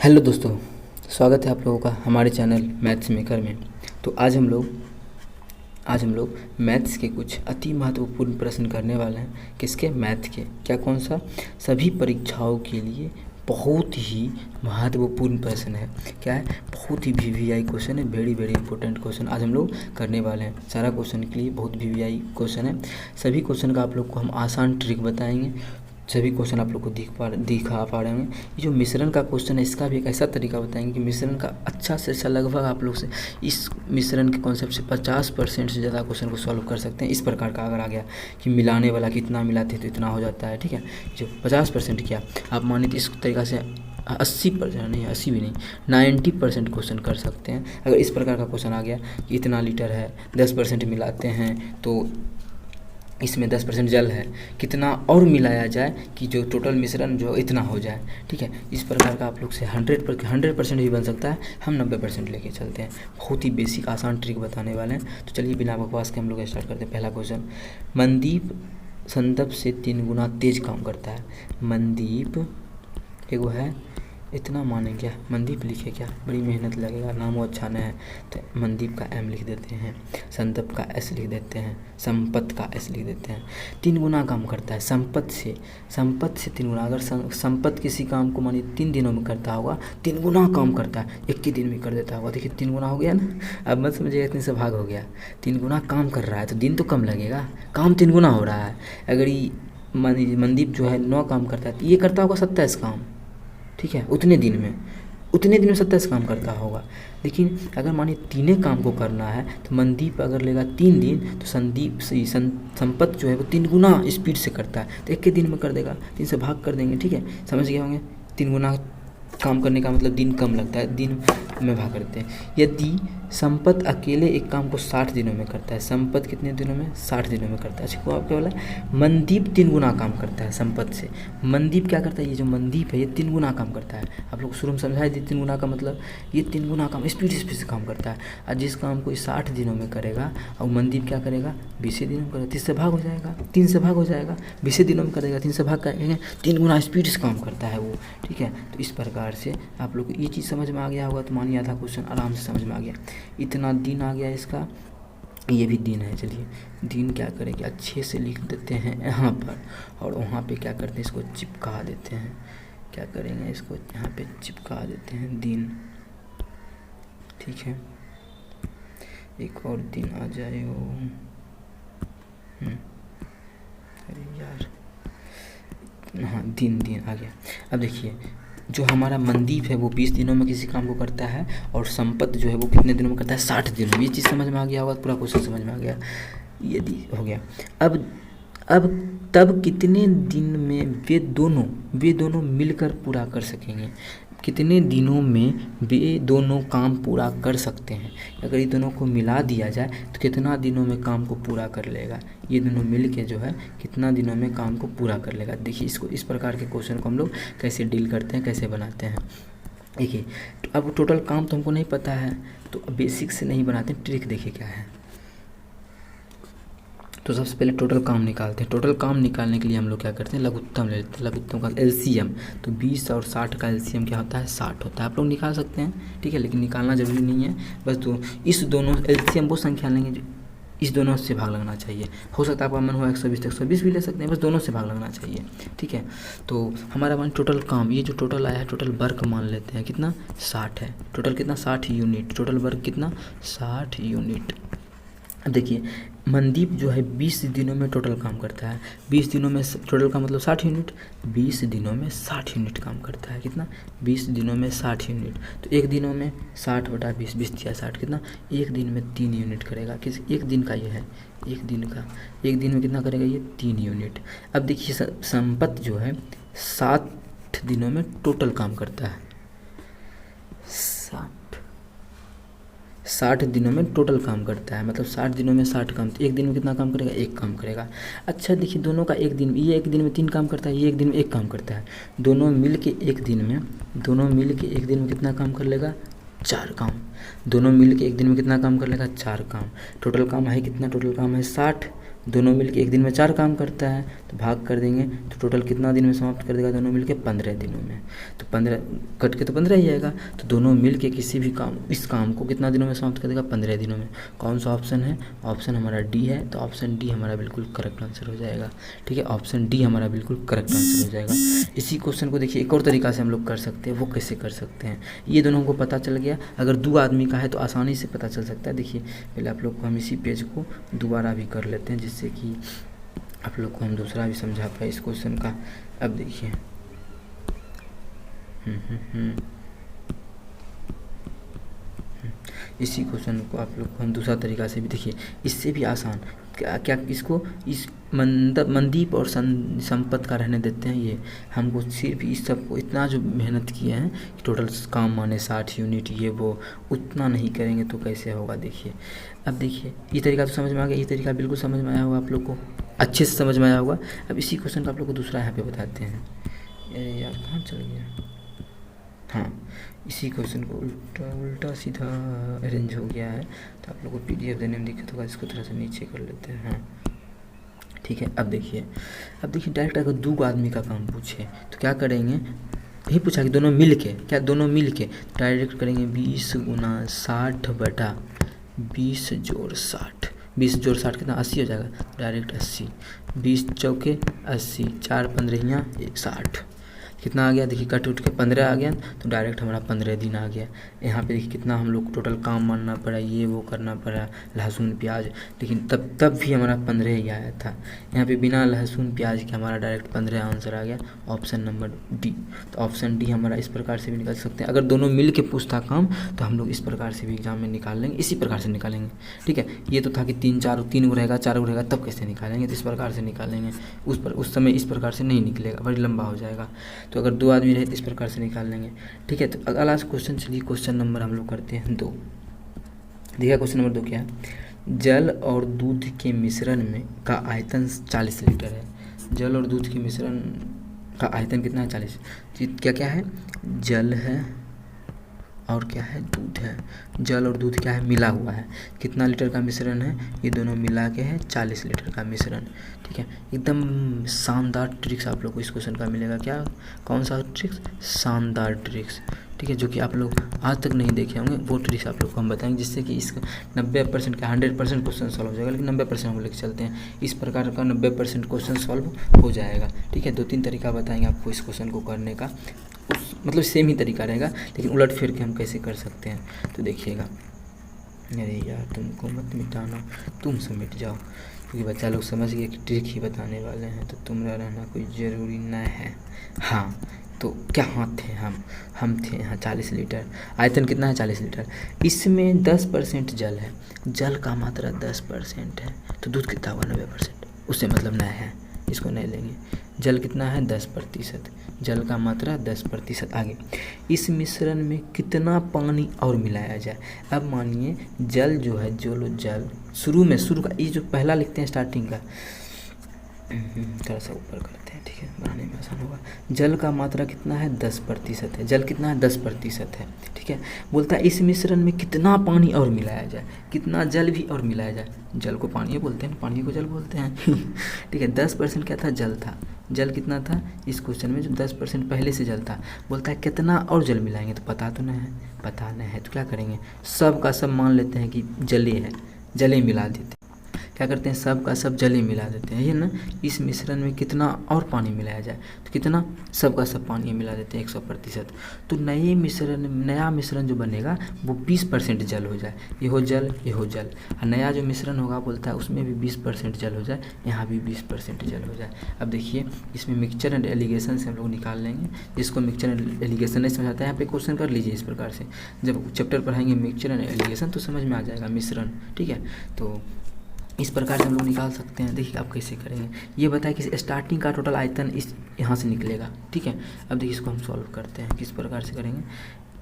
Hello दोस्तों, स्वागत है आप लोगों का हमारे चैनल मैथ्स मेकर में। तो आज हम लोग मैथ्स के कुछ अति महत्वपूर्ण प्रश्न करने वाले हैं। किसके? मैथ के। क्या? कौन सा? सभी परीक्षाओं के लिए बहुत ही महत्वपूर्ण प्रश्न है। क्या है? बहुत ही वीवीआई क्वेश्चन है। वेरी वेरी इंपॉर्टेंट क्वेश्चन आज हम लोग करने वाले हैं। सारा क्वेश्चन के लिए बहुत वीवीआई क्वेश्चन है। सभी क्वेश्चन का आप लोग को हम आसान ट्रिक बताएंगे। सभी क्वेश्चन आप लोग को दिखा पा रहे हैं। ये जो मिश्रण का क्वेश्चन है, इसका भी एक ऐसा तरीका बताएंगे कि मिश्रण का अच्छा से अच्छा लगभग आप लोग से इस मिश्रण के कॉन्सेप्ट से 50% से ज़्यादा क्वेश्चन को सॉल्व कर सकते हैं। इस प्रकार का अगर आ गया कि मिलाने वाला कितना मिलाते तो इतना हो जाता है, ठीक है। जो 50% क्या आप माने तो इस तरीक़ा से 80% नहीं, 80 भी नहीं, 90% क्वेश्चन कर सकते हैं। अगर इस प्रकार का क्वेश्चन आ गया कि इतना लीटर है, 10% मिलाते हैं तो इसमें 10% जल है, कितना और मिलाया जाए कि जो टोटल मिश्रण जो इतना हो जाए, ठीक है। इस प्रकार का आप लोग से 100% भी बन सकता है। हम 90% लेके चलते हैं। बहुत ही बेसिक आसान ट्रिक बताने वाले हैं। तो चलिए बिना बकवास के हम लोग स्टार्ट करते हैं। पहला क्वेश्चन, मनदीप संदप से 3 गुना तेज काम करता है। मनदीप एगो है, इतना माने क्या? मनदीप लिखे क्या? बड़ी मेहनत लगेगा, नाम वो अच्छा नहीं है तो मनदीप का एम लिख देते हैं, संदप का एस लिख देते हैं, संपत का एस लिख देते हैं। 3 गुना काम करता है संपत से 3 गुना। अगर संपत किसी काम को मानिए 3 दिनों में करता होगा, 3 गुना काम करता है, 1 ही दिन में कर देता होगा। देखिए 3 गुना हो गया ना। अब मत समझिएगा इतने से भाग हो गया। 3 गुना काम कर रहा है तो दिन तो कम लगेगा, काम 3 गुना हो रहा है। अगर ये मनदीप जो है 9 काम करता है तो ये करता होगा 27 काम, ठीक है। उतने दिन में 27 काम करता होगा। लेकिन अगर मानिए 3 काम को करना है तो मनदीप अगर लेगा 3 दिन तो संपत जो है वो 3 गुना स्पीड से करता है तो 1 के दिन में कर देगा। 3 से भाग कर देंगे, ठीक है। समझ गए होंगे। 3 गुना काम करने का मतलब दिन कम लगता है, दिन में भाग करते हैं। यदि संपत अकेले एक काम को 60 दिनों में करता है, संपत कितने दिनों में? 60 दिनों में करता है। अच्छा, को क्या बोला? मनदीप 3 गुना काम करता है संपत से। मनदीप क्या करता है? ये जो मनदीप है ये 3 गुना काम करता है। आप लोग शुरू में समझाए थे 3 गुना का मतलब, ये 3 गुना काम स्पीड से काम करता है। और जिस काम को 60 दिनों में करेगा और मनदीप क्या करेगा? 20 दिनों में करेगा। 30 से भाग हो जाएगा, 3 से भाग हो जाएगा, 20 दिनों में करेगा, 3 से भाग करेंगे, 3 गुना स्पीड से काम करता है वो, ठीक है। तो इस प्रकार से आप लोग को ये चीज़ समझ में आ गया होगा तो मानिए आधा क्वेश्चन आराम से समझ में आ गया। इतना दिन आ गया इसका, ये भी दिन है। चलिए दिन क्या करेंगे, अच्छे से लिख देते हैं यहाँ पर और वहाँ पे क्या करते हैं, इसको चिपका देते हैं। क्या करेंगे, इसको यहाँ पे चिपका देते हैं दिन, ठीक है। एक और दिन आ जाए वो, अरे यार, हाँ दिन आ गया। अब देखिए जो हमारा मनदीप है वो 20 दिनों में किसी काम को करता है और संपत जो है वो कितने दिनों में करता है? 60 दिनों में। ये चीज़ समझ में आ गया होगा, पूरा क्वेश्चन समझ में आ गया। यदि हो गया, अब तब कितने दिन में वे दोनों मिलकर पूरा कर सकेंगे? कितने दिनों में वे दोनों काम पूरा कर सकते हैं? अगर ये दोनों को मिला दिया जाए तो कितना दिनों में काम को पूरा कर लेगा? ये दोनों मिल के जो है कितना दिनों में काम को पूरा कर लेगा? देखिए इसको, इस प्रकार के क्वेश्चन को हम लोग कैसे डील करते हैं, कैसे बनाते हैं। देखिए अब टोटल काम तो हमको नहीं पता है तो बेसिक से नहीं बनाते, ट्रिक देखिए क्या है। तो सबसे पहले टोटल काम निकालते हैं। टोटल काम निकालने के लिए हम लोग क्या करते हैं, लघुत्तम ले लेते हैं। लघुत्तम का एलसीएम, तो 20 और 60 का एलसीएम क्या होता है? 60 होता है। आप लोग निकाल सकते हैं, ठीक है, लेकिन निकालना जरूरी नहीं है। बस इस दोनों एलसीएम वो संख्या लेंगे जो इस दोनों से भाग लगना चाहिए। हो सकता है आपका मन हो 120 तो 120 भी ले सकते हैं, बस दोनों से भाग लगना चाहिए, ठीक है। तो हमारा मान टोटल काम, ये जो टोटल आया है टोटल वर्क मान लेते हैं कितना? 60 है। टोटल कितना? 60 यूनिट। टोटल वर्क कितना? 60 यूनिट। अब देखिए मनदीप जो है 20 दिनों में टोटल काम करता है। 20 दिनों में टोटल का मतलब 60 यूनिट। 20 दिनों में 60 यूनिट काम करता है। कितना? 20 दिनों में 60 यूनिट। तो 1 दिनों में 60 बटा 20, 20 या 60 कितना? 1 दिन में 3 यूनिट करेगा। किस 1 दिन का ये है? 1 दिन का, 1 दिन में कितना करेगा ये? 3 यूनिट। अब देखिए संपत जो है 60 दिनों में टोटल काम करता है। 60 दिनों में टोटल काम करता है, मतलब 60 दिनों में 60 काम। तो 1 दिन में कितना काम करेगा? 1 काम करेगा। अच्छा देखिए दोनों का 1 दिन, ये 1 दिन में 3 काम करता है, ये 1 दिन में 1 काम करता है। दोनों मिल के 1 दिन में कितना काम कर लेगा? 4 काम। दोनों मिल के 1 दिन में कितना काम कर लेगा? 4 काम। टोटल काम है कितना? टोटल काम है 60 दोनों मिलके एक दिन में 4 काम करता है, तो भाग कर देंगे तो टोटल कितना दिन में समाप्त कर देगा दोनों मिलके? 15 दिनों में। तो 15 कट के तो 15 ही आएगा, तो दोनों मिलके किसी भी काम, इस काम को कितना दिनों में समाप्त कर देगा? 15 दिनों में। कौन सा ऑप्शन है? ऑप्शन हमारा डी है, तो ऑप्शन डी हमारा बिल्कुल करेक्ट आंसर हो जाएगा। ठीक है, ऑप्शन डी हमारा बिल्कुल करेक्ट आंसर हो जाएगा। इसी क्वेश्चन को देखिए एक और तरीका से हम लोग कर सकते हैं, वो कैसे कर सकते हैं, ये दोनों को पता चल गया। अगर 2 आदमी का है तो आसानी से पता चल सकता है। देखिए पहले आप लोग को हम इसी पेज को दोबारा भी कर लेते हैं, जिससे कि आप लोग को हम दूसरा भी समझा पाए इस क्वेश्चन का। अब देखिए इसी क्वेश्चन को आप लोग को हम दूसरा तरीका से भी देखिए, इससे भी आसान क्या इसको इस मनदीप और संपत का रहने देते हैं। ये हमको सिर्फ इस सब को इतना जो मेहनत किए हैं कि टोटल काम माने 60 यूनिट, ये वो उतना नहीं करेंगे तो कैसे होगा। देखिए अब देखिए ये तरीका तो समझ में आ गया, ये तरीका बिल्कुल समझ में आया होगा आप लोग को, अच्छे से समझ में आया होगा। अब इसी क्वेश्चन का आप लोग को दूसरा यहाँ पे बताते हैं। अरे यार कहाँ चल गया? हाँ, इसी क्वेश्चन को उल्टा सीधा अरेंज हो गया है, तो आप लोग को PDF देने में दिक्कत होगा। इसको थोड़ा सा नीचे कर लेते हैं। हाँ ठीक है, अब देखिए डायरेक्ट अगर 2 आदमी का काम पूछे तो क्या करेंगे? यही पूछा कि दोनों मिल के, क्या दोनों मिल के डायरेक्ट करेंगे 20 × 60 बटा 20 + 60। 20 + 60 कितना? 80 हो जाएगा, डायरेक्ट 80। 20 चौके 80, 4 15 60, कितना आ गया? देखिए कट उठ के 15 आ गया, तो डायरेक्ट हमारा 15 दिन आ गया। यहाँ पे देखिए कितना हम लोग को टोटल काम मानना पड़ा, ये वो करना पड़ा, लहसुन प्याज, लेकिन तब भी हमारा 15 ही आया था। यहाँ पे बिना लहसुन प्याज के हमारा डायरेक्ट 15 आंसर आ गया, ऑप्शन नंबर डी। तो ऑप्शन डी हमारा इस प्रकार से भी निकाल सकते हैं। अगर दोनों मिल के पूछता काम तो हम लोग इस प्रकार से भी एग्जाम में निकाल लेंगे, इसी प्रकार से निकालेंगे। ठीक है, ये तो था कि 3 गो रहेगा, 4 गो रहेगा, तब कैसे निकालेंगे? तो इस प्रकार से निकालेंगे। उस समय इस प्रकार से नहीं निकलेगा, बड़ी लंबा हो जाएगा। तो अगर 2 आदमी रहे तो इस प्रकार से निकाल लेंगे। ठीक है, तो अगला क्वेश्चन, चलिए क्वेश्चन नंबर हम लोग करते हैं 2। देखिए क्वेश्चन नंबर 2 क्या है? जल और दूध के मिश्रण में का आयतन 40 लीटर है। जल और दूध के मिश्रण का आयतन कितना है? 40। क्या क्या है? जल है और क्या है? दूध है। जल और दूध क्या है? मिला हुआ है। कितना लीटर का मिश्रण है? ये दोनों मिला के है 40 लीटर का मिश्रण। ठीक है, एकदम शानदार ट्रिक्स आप लोग को इस क्वेश्चन का मिलेगा। क्या, कौन सा ट्रिक्स? शानदार ट्रिक्स। ठीक है, जो कि आप लोग आज तक नहीं देखे होंगे, वो ट्रिक्स आप लोग को हम बताएंगे, जिससे कि इसका 90% का 100% क्वेश्चन सॉल्व हो जाएगा। लेकिन 90% हम लेके चलते हैं, इस प्रकार का 90% क्वेश्चन सॉल्व हो जाएगा। ठीक है, 2-3 तरीका बताएंगे आपको इस क्वेश्चन को करने का, मतलब सेम ही तरीका रहेगा, लेकिन उलट फेर के हम कैसे कर सकते हैं तो देखिएगा। अरे यार तुमको मत मिटाना, तुम सब मिट जाओ, क्योंकि बच्चा लोग समझ गए कि ट्रिक ही बताने वाले हैं, तो तुम्हारा रहना कोई ज़रूरी न है। हाँ, तो क्या हाँ थे हम थे यहाँ 40 लीटर। आयतन कितना है? 40 लीटर। इसमें 10% जल है, जल का मात्रा 10% है, तो दूध कितना हुआ? 90%। उससे मतलब न है, इसको नहीं लेंगे। जल कितना है? 10%। जल का मात्रा 10%। आगे, इस मिश्रण में कितना पानी और मिलाया जाए? अब मानिए जल जो है, जल शुरू का ये जो पहला लिखते हैं स्टार्टिंग का, थोड़ा सा ऊपर करते हैं, ठीक है, बनाने में आसान होगा। जल का मात्रा कितना है? 10% है। जल कितना है? 10% है। ठीक है, बोलता है इस मिश्रण में कितना पानी और मिलाया जाए, कितना जल भी और मिलाया जाए। जल को पानी बोलते हैं, पानी को जल बोलते हैं। ठीक है, 10% क्या था? जल था। जल कितना था इस क्वेश्चन में? जो 10% पहले से जल था। बोलता है कितना और जल मिलाएंगे, तो पता तो नहीं है, पता नहीं है तो क्या करेंगे? सब का सब मान लेते हैं कि जले है, जले मिला देते। क्या करते हैं? सब का सब जले मिला देते हैं, ये ना। इस मिश्रण में कितना और पानी मिलाया जाए, तो कितना? सब का सब पानी मिला देते हैं 100%। तो नया मिश्रण जो बनेगा वो 20% जल हो जाए, ये हो जल, ये हो जल। और नया जो मिश्रण होगा बोलता है उसमें भी 20% जल हो जाए, यहाँ भी 20% जल हो जाए। अब देखिए इसमें मिक्सचर एंड एलिगेशन से हम लोग निकाल लेंगे। जिसको मिक्सचर एंड एलिगेशन नहीं समझाता है, यहाँ पे क्वेश्चन कर लीजिए इस प्रकार से। जब चैप्टर पढ़ाएंगे मिक्सचर एंड एलिगेशन तो समझ में आ जाएगा मिश्रण। ठीक है, तो इस प्रकार से हम लोग निकाल सकते हैं। देखिए आप कैसे करेंगे, ये बताए कि स्टार्टिंग का टोटल आयतन इस यहाँ से निकलेगा। ठीक है, अब देखिए इसको हम सॉल्व करते हैं, किस प्रकार से करेंगे।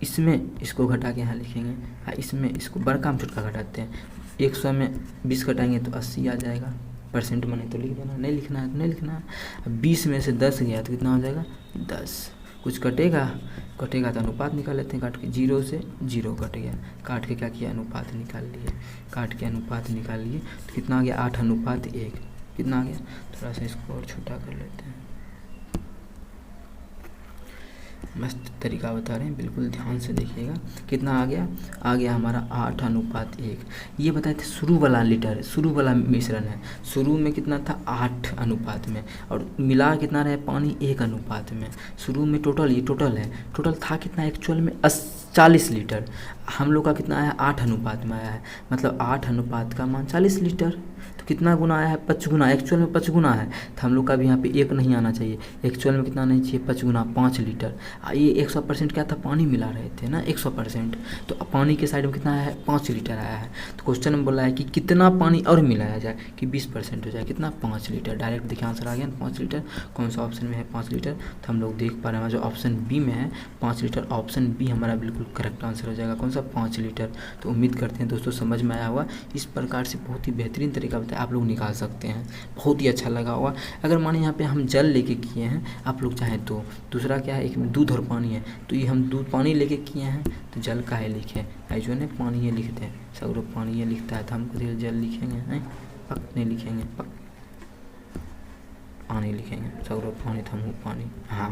इसमें इसको घटा के यहाँ लिखेंगे, इसमें इसको बड़का हम छोटका घटाते हैं। 100 में 20 घटाएंगे तो 80 आ जाएगा। परसेंट बने तो लिख देना, नहीं लिखना है तो नहीं लिखना है। अब 20 में से 10 गया तो कितना हो जाएगा? 10। कुछ कटेगा तो अनुपात निकाल लेते हैं। काट के 0 से 0 कट गया, काट के क्या किया? अनुपात निकाल लिए। काट के अनुपात निकाल लिए तो कितना आ गया? 8:1। कितना आ गया, थोड़ा सा इसको और छोटा कर लेते हैं। मस्त तरीका बता रहे हैं, बिल्कुल ध्यान से देखिएगा। कितना आ गया हमारा 8:1। ये बताए थे शुरू वाला लीटर, शुरू वाला मिश्रण है, शुरू में कितना था 8 अनुपात में, और मिला कितना रहे पानी 1 अनुपात में। शुरू में टोटल, ये टोटल है, टोटल था कितना एक्चुअल में 40 लीटर, हम लोग का कितना आया 8 अनुपात में आया है, मतलब 8 अनुपात का मान 40 लीटर। तो कितना गुना आया है 5 गुना, एक्चुअल में 5 गुना है, तो हम लोग का भी यहाँ पे 1 नहीं आना चाहिए, एक्चुअल में कितना नहीं चाहिए 5 गुना 5 लीटर। ये 100% क्या था, पानी मिला रहे थे ना 100%, तो पानी के साइड में कितना आया है 5 लीटर आया है। तो क्वेश्चन में बोला है कि कितना पानी और मिलाया जाए कि 20% हो जाए, कितना 5 लीटर। डायरेक्ट देखिए आंसर आ गया 5 लीटर। कौन सा ऑप्शन में है 5 लीटर, तो हम लोग देख पा रहे हैं जो ऑप्शन बी में है 5 लीटर, ऑप्शन बी हमारा बिल्कुल करेक्ट आंसर हो जाएगा। कौन सा 5 लीटर। तो उम्मीद करते हैं दोस्तों समझ में आया होगा। इस प्रकार से बहुत ही बेहतरीन तरीका बताया, आप लोग निकाल सकते हैं, बहुत ही अच्छा लगा होगा। अगर माने यहाँ पे हम जल लेके किए हैं, आप लोग चाहें तो दूसरा क्या है, एक में दूध और पानी है, तो ये हम दूध पानी लेके किए हैं तो जल का है लिखे, जो है पानी ये लिखते हैं, सब लोग पानी ये लिखता है, तो हम जल लिखेंगे नहीं, पक नहीं लिखेंगे, पक पानी लिखेंगे, सब लोग पानी था मुँह पानी, हाँ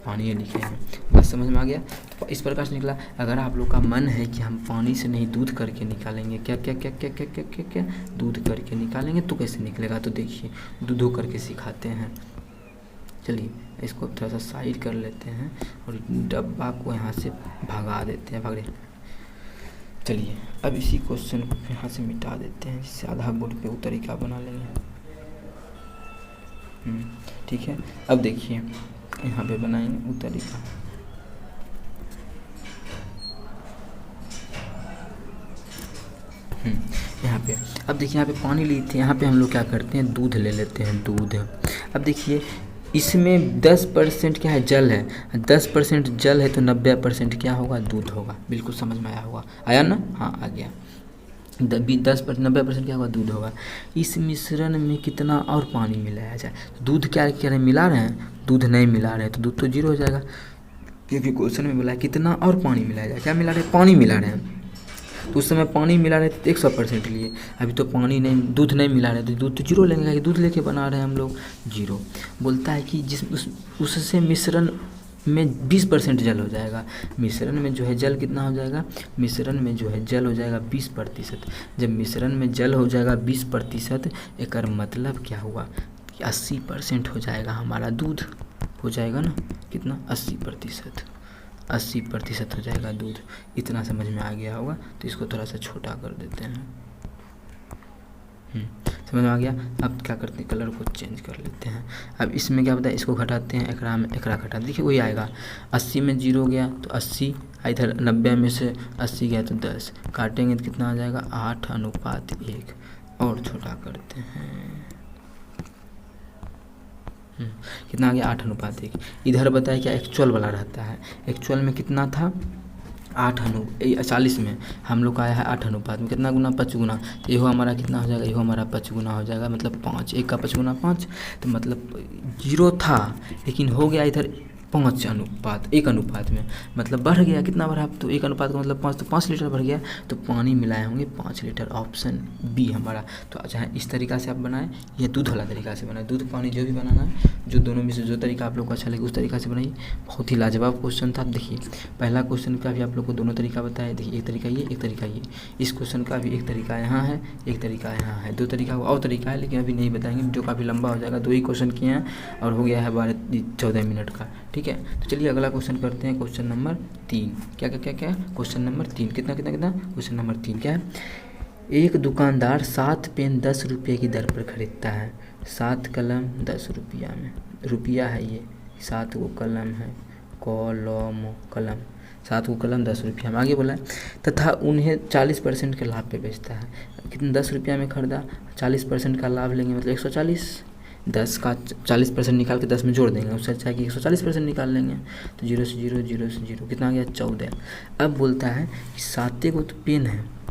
पानी ये लिखेंगे। बस समझ में आ गया। तो इस प्रकार से निकला। अगर आप लोग का मन है कि हम पानी से नहीं दूध करके निकालेंगे, क्या क्या क्या क्या क्या क्या क्या क्या दूध करके निकालेंगे, तो कैसे निकलेगा, तो देखिए दूधो करके सिखाते हैं। चलिए इसको थोड़ा सा साइड कर लेते हैं और डब्बा को यहाँ से भगा देते हैं, भाग। चलिए अब इसी क्वेश्चन को यहाँ से मिटा देते हैं, जिससे आधा बोर्ड पे वो तरीका बना लेंगे। ठीक है, अब देखिए यहाँ पे बनाएंगे वो तरीका। यहाँ पे अब देखिए, यहाँ पे पानी ली थी, यहाँ पे हम लोग क्या करते हैं दूध ले लेते हैं, दूध। अब देखिए इसमें 10% क्या है जल है, 10% जल है तो 90% क्या होगा दूध होगा। बिल्कुल समझ में आया होगा, आया ना, हाँ आ गया। 90% क्या होगा दूध होगा। इस मिश्रण में कितना और पानी मिलाया जाए, तो दूध क्या कह रहे हैं मिला रहे हैं, दूध नहीं मिला रहे हैं तो दूध तो 0 हो जाएगा, क्योंकि क्वेश्चन में बोला है कितना और पानी मिलाया जाए। क्या मिला रहे हैं, पानी मिला रहे हैं, तो उस समय पानी मिला रहे थे 100% लिए, अभी तो पानी नहीं, दूध नहीं मिला रहे तो दूध तो 0 लेंगे, दूध लेके बना रहे हैं हम लोग 0। बोलता है कि जिस उससे मिश्रण में 20% जल हो जाएगा, मिश्रण में जो है जल कितना हो जाएगा, मिश्रण में जो है जल हो जाएगा 20%। जब मिश्रण में जल हो जाएगा 20%, एक मतलब क्या हुआ कि 80% हो जाएगा हमारा दूध, हो जाएगा ना, कितना 80% हो जाएगा दूध। इतना समझ में आ गया होगा, तो इसको थोड़ा सा छोटा कर देते हैं। समझ में आ गया। अब क्या करते हैं, कलर को चेंज कर लेते हैं। अब इसमें क्या बताया, इसको घटाते हैं, एकरा में एकरा घटा, देखिए वही आएगा। 80 में 0 गया तो 80, इधर 90 में से 80 गया तो 10, काटेंगे तो कितना आ जाएगा 8:1। और छोटा करते हैं, कितना आ गया 8:1। इधर बताया क्या एक्चुअल वाला रहता है, एक्चुअल में कितना था 40 में हम लोग का आया है 8 अनुपात में, कितना गुना 5 गुना, तो यहो हमारा कितना हो जाएगा, यहो हमारा 5 गुना हो जाएगा, मतलब 5, 1 का 5 गुना 5, तो मतलब 0 था लेकिन हो गया इधर 1 अनुपात में, मतलब बढ़ गया, कितना बढ़ा, तो 1 अनुपात का मतलब 5, तो 5 लीटर बढ़ गया, तो पानी मिलाए होंगे 5 लीटर, ऑप्शन बी हमारा। तो चाहे इस तरीका से आप बनाएं या दूध वाला तरीका से बनाएं, दूध पानी जो भी बनाना है, जो दोनों में से जो तरीका आप लोग को अच्छा लगे उस तरीका से बनाइए। बहुत ही लाजवाब क्वेश्चन था। देखिए पहला क्वेश्चन का भी आप लोग को दोनों तरीका बताया, देखिए एक तरीका ये, एक तरीका ये। इस क्वेश्चन का भी एक तरीका यहाँ है, एक तरीका यहाँ है, 2 तरीका और तरीका है, लेकिन अभी नहीं बताएंगे, जो काफ़ी लंबा हो जाएगा। 2 ही क्वेश्चन किए हैं और हो गया है 14 मिनट का। ठीक है, तो चलिए अगला क्वेश्चन करते हैं, क्वेश्चन नंबर 3। क्या क्या क्या क्या, क्वेश्चन नंबर 3, कितना कितना कितना, क्वेश्चन नंबर 3 क्या है। एक दुकानदार 7 पेन 10 रुपये की दर पर खरीदता है, 7 कलम 10 रुपया में, रुपया है ये, 7 गो कलम है, कलम 7 गो कलम 10 रुपया में, आगे बोला है, तथा उन्हें 40% के लाभ पे बेचता है। कितना 10 रुपया में खरीदा, 40% का लाभ लेंगे मतलब 140, 10 का 40% निकाल के 10 में जोड़ देंगे, उससे अच्छा है कि 140% निकाल लेंगे, तो 0 से 0 0 से 0 कितना आ गया 14। अब बोलता है कि 7 गो तो पेन है,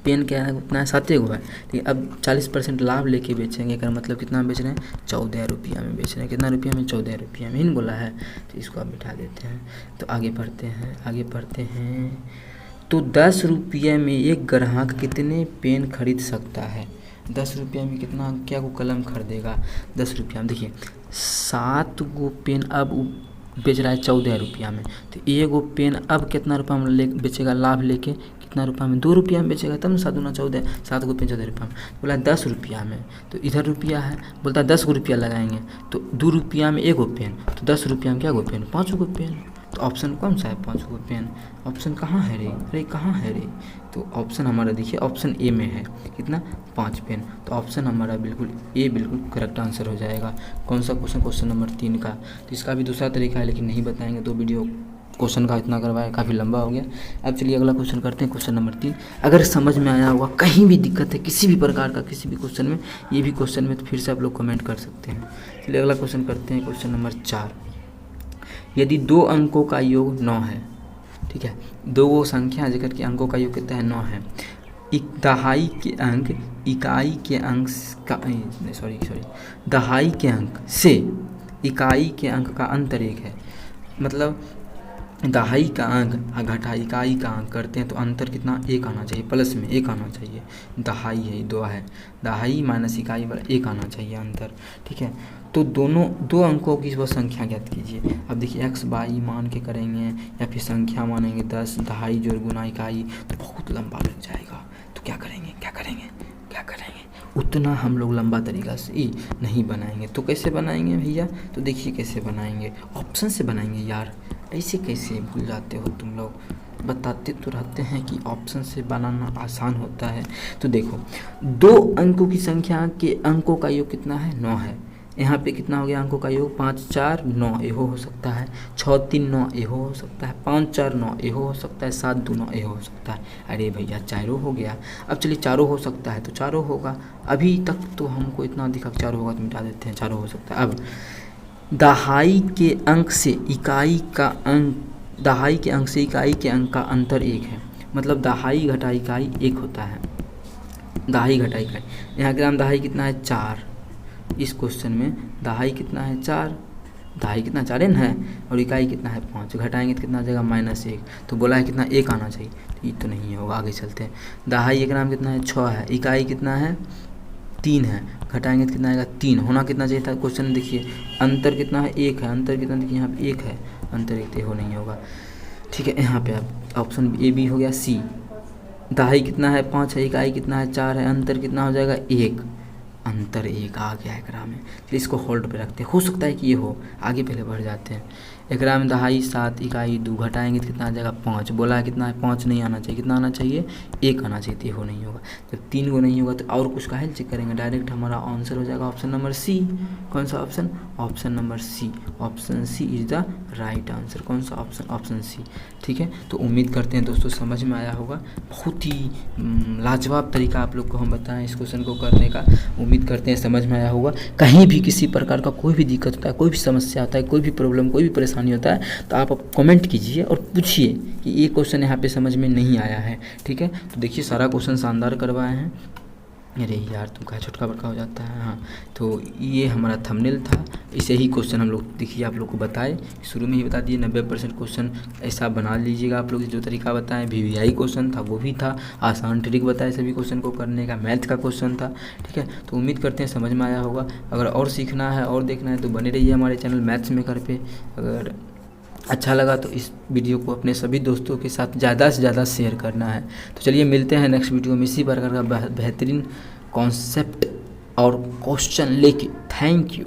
पेन क्या है उतना है 7 गो है, ठीक है। अब 40% लाभ लेके बेचेंगे, का मतलब कितना बेच रहे हैं 14 रुपया में बेच रहे हैं, कितना रुपया में 14 रुपया में ही बोला है, तो इसको आप बिठा देते हैं। तो आगे बढ़ते हैं, तो 10 रुपये में एक ग्राहक कितने पेन खरीद सकता है। 10 रुपया में कितना क्या वो कलम खरीदेगा 10 रुपया में। देखिए 7 गो पेन अब बेच रहा है 14 रुपया में, तो एगो पेन अब कितना रुपया में बेचेगा, लाभ लेके कितना रुपया में, 2 रुपया में बेचेगा, तब ना 7 दूना 14, 7 गो पेन 14 रुपया में। बोला 10 रुपया में, तो इधर रुपया है, बोलता 10 गो रुपया लगाएंगे, तो 2 रुपया में एगो पेन, तो 10 रुपया में क्या गो पेन, 5 गो पेन। तो ऑप्शन कौन सा है, 5 गो पेन। ऑप्शन कहाँ है रे, अरे कहाँ है रे, तो ऑप्शन हमारा देखिए ऑप्शन ए में है, कितना 5 पेन। तो ऑप्शन हमारा बिल्कुल ए बिल्कुल करेक्ट आंसर हो जाएगा। कौन सा क्वेश्चन, क्वेश्चन नंबर 3 का। तो इसका भी दूसरा तरीका है लेकिन नहीं बताएंगे, तो वीडियो क्वेश्चन का इतना करवाया काफ़ी लंबा हो गया। अब चलिए अगला क्वेश्चन करते हैं, क्वेश्चन नंबर 3। अगर समझ में आया होगा, कहीं भी दिक्कत है किसी भी प्रकार का किसी भी क्वेश्चन में, ये भी क्वेश्चन में, तो फिर से आप लोग कमेंट कर सकते हैं। चलिए अगला क्वेश्चन करते हैं, क्वेश्चन नंबर 4। यदि 2 अंकों का योग 9 है, ठीक है, 2 संख्या जेकर के अंकों का योग कितना है, 9 है। दहाई के अंक इकाई के अंक का दहाई के अंक से इकाई के अंक का अंतर 1 है। मतलब दहाई का अंक घटा इकाई का अंक करते हैं तो अंतर कितना, 1 आना चाहिए, प्लस में 1 आना चाहिए। दहाई है 2 है, दहाई माइनस इकाई वाला 1 आना चाहिए अंतर, ठीक है। तो दोनों 2 अंकों की वह संख्या ज्ञात कीजिए। अब देखिए x बाई मान के करेंगे या फिर संख्या मानेंगे 10, दहाई जोड़ गुना इकाई, तो बहुत लंबा लग जाएगा। तो क्या करेंगे, उतना हम लोग लंबा तरीका से नहीं बनाएंगे। तो कैसे बनाएंगे भैया, तो देखिए कैसे बनाएंगे, ऑप्शन से बनाएंगे यार। ऐसे कैसे भूल जाते हो तुम लोग, बताते तो रहते हैं कि ऑप्शन से बनाना आसान होता है। तो देखो 2 अंकों की संख्या के अंकों का योग कितना है, 9 है। यहाँ पे कितना हो गया अंकों का योग, 5 4 9 एहो हो सकता है, 6 3 9 एहो हो सकता है, 5 4 9 एहो हो सकता है, 7 2 9 एहो हो सकता है। अरे भैया चारों हो गया। अब चलिए चारों हो सकता है तो चारों होगा, अभी तक तो हमको इतना दिखा चारों होगा तो मिटा देते हैं, चारों हो सकता है। अब दहाई के अंक से इकाई का अंक, दहाई के अंक से इकाई के अंक का अंतर 1 है। मतलब दहाई घटा इकाई 1 होता है, दहाई घटा इकाई। यहाँ ग्राम दहाई कितना है, 4। इस क्वेश्चन में दहाई कितना है, 4, दहाई कितना 4 है, और इकाई कितना है 5। घटाएंगे तो कितना आ जाएगा, -1। तो बोला है कितना 1 आना चाहिए, तो ये तो नहीं होगा। आगे चलते हैं, दहाई ग्राम कितना है, 6 है, इकाई कितना है 3 है, घटाएंगे तो कितना आएगा 3। होना कितना चाहिए था क्वेश्चन में, देखिए अंतर कितना है, 1 है, अंतर कितना देखिए यहाँ पे 1 है, अंतर 1 हो नहीं होगा, ठीक है। यहाँ पे आप ऑप्शन ए बी हो गया, सी। दहाई कितना है 5 है, इकाई कितना है 4 है, अंतर कितना हो जाएगा 1, अंतर 1 आ गया एकरा में। फिर इसको होल्ड पे रखते हैं, हो सकता है कि ये हो, आगे पहले बढ़ जाते हैं। एकरा में दहाई 7 इकाई 2, घटाएंगे तो कितना आ जाएगा 5। बोला है कितना है 5 नहीं आना चाहिए, कितना आना चाहिए 1 आना चाहिए, तो ये हो नहीं होगा। जब 3 को नहीं होगा तो और कुछ का हेल्प चेक करेंगे, डायरेक्ट हमारा आंसर हो जाएगा ऑप्शन नंबर सी। कौन सा option, option number C. Option C is the right answer. कौन सा ऑप्शन, ऑप्शन सी, ठीक है। तो उम्मीद करते हैं दोस्तों समझ में आया होगा। बहुत ही लाजवाब तरीका आप लोग को हम बताएं इस क्वेश्चन को करने का, उम्मीद करते हैं समझ में आया होगा। कहीं भी किसी प्रकार का कोई भी दिक्कत होता है, कोई भी समस्या आता है, कोई भी प्रॉब्लम, कोई भी परेशानी होता है, तो आप कमेंट कीजिए और पूछिए कि ये क्वेश्चन यहाँ पे समझ में नहीं आया है, ठीक है। तो देखिए सारा क्वेश्चन शानदार करवाए हैं। अरे यार तुम कहा छोटका बड़का हो जाता है। हाँ, तो ये हमारा थंबनेल था, इसे ही क्वेश्चन हम लोग देखिए आप लोग को बताए, शुरू में ही बता दिए 90% क्वेश्चन ऐसा बना लीजिएगा आप लोग। जो तरीका बताएं, VVI क्वेश्चन था वो भी था, आसान ट्रिक बताए सभी क्वेश्चन को करने का, मैथ का क्वेश्चन था, ठीक है। तो उम्मीद करते हैं समझ में आया होगा। अगर और सीखना है और देखना है तो बने रहिए हमारे चैनल मैथ्स मेकर पे। अगर अच्छा लगा तो इस वीडियो को अपने सभी दोस्तों के साथ ज़्यादा से ज़्यादा शेयर करना है। तो चलिए मिलते हैं नेक्स्ट वीडियो में इसी प्रकार का बेहतरीन कॉन्सेप्ट और क्वेश्चन लेके। Thank you.